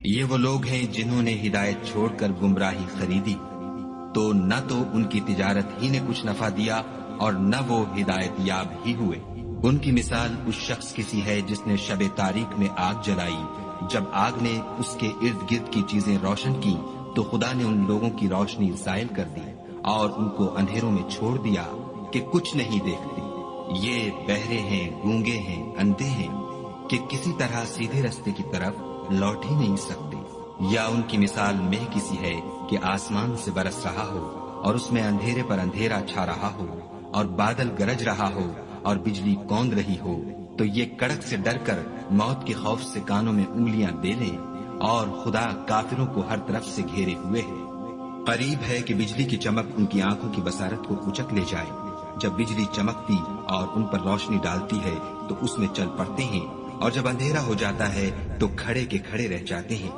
یہ وہ لوگ ہیں جنہوں نے ہدایت چھوڑ کر گمراہی خریدی، تو نہ تو ان کی تجارت ہی نے کچھ نفع دیا اور نہ وہ ہدایت یاب ہی ہوئے۔ ان کی مثال اس شخص کی سی ہے جس نے شب تاریک میں آگ جلائی، جب آگ نے اس کے ارد گرد کی چیزیں روشن کی تو خدا نے ان لوگوں کی روشنی زائل کر دی اور ان کو اندھیروں میں چھوڑ دیا کہ کچھ نہیں دیکھتے۔ یہ بہرے ہیں، گونگے ہیں، اندھے ہیں کہ کسی طرح سیدھے رستے کی طرف لوٹ ہی نہیں سکتے۔ یا ان کی مثال مہ کی سی ہے کہ آسمان سے برس رہا ہو اور اس میں اندھیرے پر اندھیرا چھا رہا ہو اور بادل گرج رہا ہو اور بجلی کوند رہی ہو، تو یہ کڑک سے ڈر کر موت کے خوف سے کانوں میں انگلیاں دے لے، اور خدا کافروں کو ہر طرف سے گھیرے ہوئے ہے۔ قریب ہے کہ بجلی کی چمک ان کی آنکھوں کی بصارت کو کچک لے جائے۔ جب بجلی چمکتی اور ان پر روشنی ڈالتی ہے تو اس میں چل پڑتے ہیں، اور جب اندھیرا ہو جاتا ہے تو کھڑے کے کھڑے رہ جاتے ہیں۔